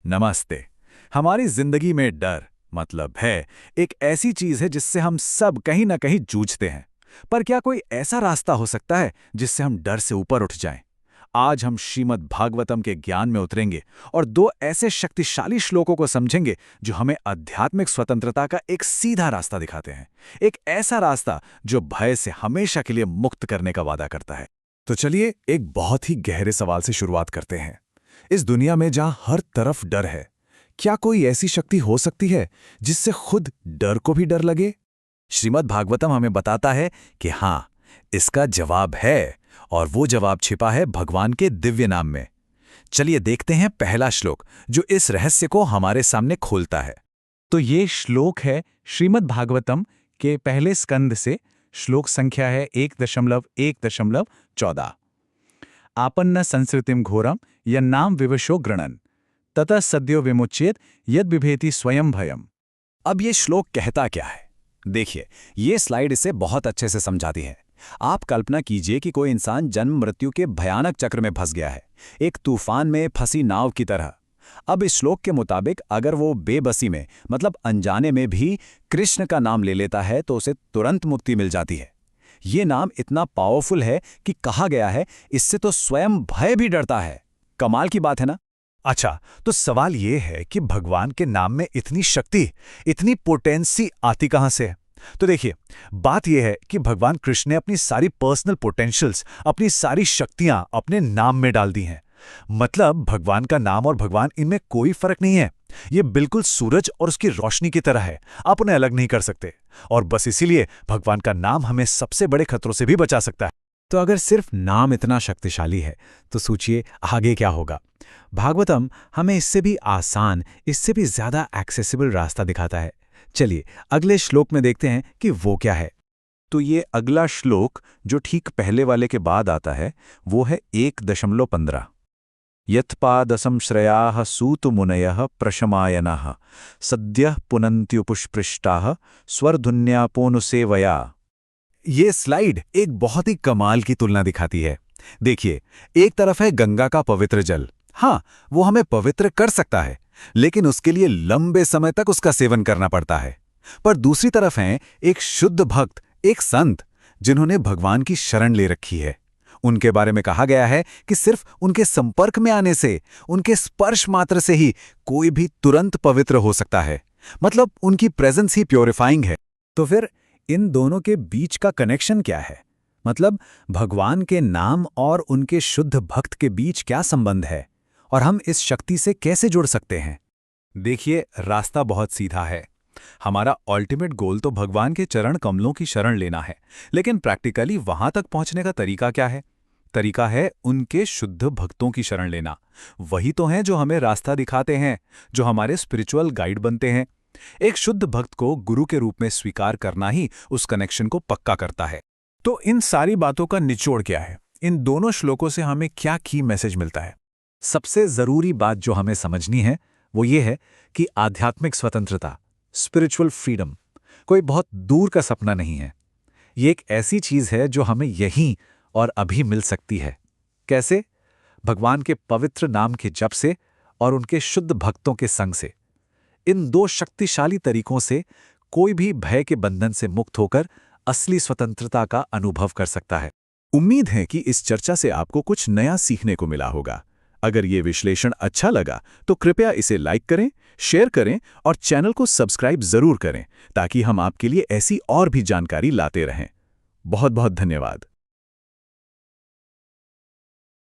नमस्ते। हमारी जिंदगी में डर मतलब है एक ऐसी चीज है जिससे हम सब कहीं ना कहीं जूझते हैं। पर क्या कोई ऐसा रास्ता हो सकता है जिससे हम डर से ऊपर उठ जाएं? आज हम श्रीमद् भागवतम के ज्ञान में उतरेंगे और दो ऐसे शक्तिशाली श्लोकों को समझेंगे जो हमें आध्यात्मिक स्वतंत्रता का एक सीधा रास्ता दिखाते हैं। एक ऐसा रास्ता जो भय से हमेशा के लिए मुक्त करने का वादा करता है। तो चलिए एक बहुत ही गहरे सवाल से शुरुआत करते हैं। इस दुनिया में जहां हर तरफ डर है, क्या कोई ऐसी शक्ति हो सकती है जिससे खुद डर को भी डर लगे? श्रीमद् भागवतम हमें बताता है कि हाँ, इसका जवाब है, और वो जवाब छिपा है भगवान के दिव्य नाम में। चलिए देखते हैं पहला श्लोक जो इस रहस्य को हमारे सामने खोलता है। तो ये श्लोक है श्रीमद् भागवतम के पहले स्कंद से। श्लोक संख्या है 1.1.14। आपन्न संसृतिम घोरम यन्नाम विवशो गृणन ततः सद्यो विमुच्येत यद बिभेति स्वयं भयम। अब ये श्लोक कहता क्या है? देखिए, ये स्लाइड इसे बहुत अच्छे से समझाती है। आप कल्पना कीजिए कि कोई इंसान जन्म मृत्यु के भयानक चक्र में फंस गया है, एक तूफान में फंसी नाव की तरह। अब इस श्लोक के मुताबिक अगर वो बेबसी में मतलब अनजाने में भी कृष्ण का नाम ले लेता है तो उसे तुरंत मुक्ति मिल जाती है। ये नाम इतना पावरफुल है कि कहा गया है इससे तो स्वयं भय भी डरता है। कमाल की बात है ना? अच्छा, तो सवाल ये है कि भगवान के नाम में इतनी शक्ति, इतनी पोटेंसी आती कहां से? तो देखिए, बात यह है कि भगवान कृष्ण ने अपनी सारी पर्सनल पोटेंशियल्स, अपनी सारी शक्तियां अपने नाम में डाल दी हैं। मतलब भगवान का नाम और भगवान, इनमें कोई फर्क नहीं है। ये बिल्कुल सूरज और उसकी रोशनी की तरह है, आप उन्हें अलग नहीं कर सकते। और बस इसीलिए भगवान का नाम हमें सबसे बड़े खतरों से भी बचा सकता है। तो अगर सिर्फ नाम इतना शक्तिशाली है तो सोचिए आगे क्या होगा। भागवतम हमें इससे भी आसान, इससे भी ज्यादा एक्सेसिबल रास्ता दिखाता है। चलिए अगले श्लोक में देखते हैं कि वो क्या है। तो ये अगला श्लोक जो ठीक पहले वाले के बाद आता है वो है 1.15। यत्पादसं श्रयाः सूतमुनयः प्रशमायनः सद्यः पुनन्त्युपुष्पृष्टाः स्वरधुन्यापोनुसेवया। ये स्लाइड एक बहुत ही कमाल की तुलना दिखाती है। देखिए, एक तरफ है गंगा का पवित्र जल। हाँ, वो हमें पवित्र कर सकता है, लेकिन उसके लिए लंबे समय तक उसका सेवन करना पड़ता है। पर दूसरी तरफ है एक शुद्ध भक्त, एक संत, जिन्होंने भगवान की शरण ले रखी है। उनके बारे में कहा गया है कि सिर्फ उनके संपर्क में आने से, उनके स्पर्श मात्र से ही कोई भी तुरंत पवित्र हो सकता है। मतलब उनकी प्रेजेंस ही प्योरिफाइंग है। तो फिर इन दोनों के बीच का कनेक्शन क्या है? मतलब भगवान के नाम और उनके शुद्ध भक्त के बीच क्या संबंध है, और हम इस शक्ति से कैसे जुड़ सकते हैं? देखिए, रास्ता बहुत सीधा है। हमारा अल्टीमेट गोल तो भगवान के चरण कमलों की शरण लेना है, लेकिन प्रैक्टिकली वहां तक पहुंचने का तरीका क्या है? तरीका है उनके शुद्ध भक्तों की शरण लेना। वही तो हैं जो हमें रास्ता दिखाते हैं, जो हमारे स्पिरिचुअल गाइड बनते हैं। एक शुद्ध भक्त को गुरु के रूप में स्वीकार करना ही उस कनेक्शन को पक्का करता है। तो इन सारी बातों का निचोड़ क्या है? इन दोनों श्लोकों से हमें क्या की मैसेज मिलता है? सबसे जरूरी बात जो हमें समझनी है वो ये है कि आध्यात्मिक स्वतंत्रता, स्पिरिचुअल फ्रीडम, कोई बहुत दूर का सपना नहीं है। ये एक ऐसी चीज है जो हमें यहीं और अभी मिल सकती है। कैसे? भगवान के पवित्र नाम के जप से और उनके शुद्ध भक्तों के संग से। इन दो शक्तिशाली तरीकों से कोई भी भय के बंधन से मुक्त होकर असली स्वतंत्रता का अनुभव कर सकता है। उम्मीद है कि इस चर्चा से आपको कुछ नया सीखने को मिला होगा। अगर ये विश्लेषण अच्छा लगा तो कृपया इसे लाइक करें, शेयर करें और चैनल को सब्सक्राइब जरूर करें ताकि हम आपके लिए ऐसी और भी जानकारी लाते रहें। बहुत बहुत धन्यवाद।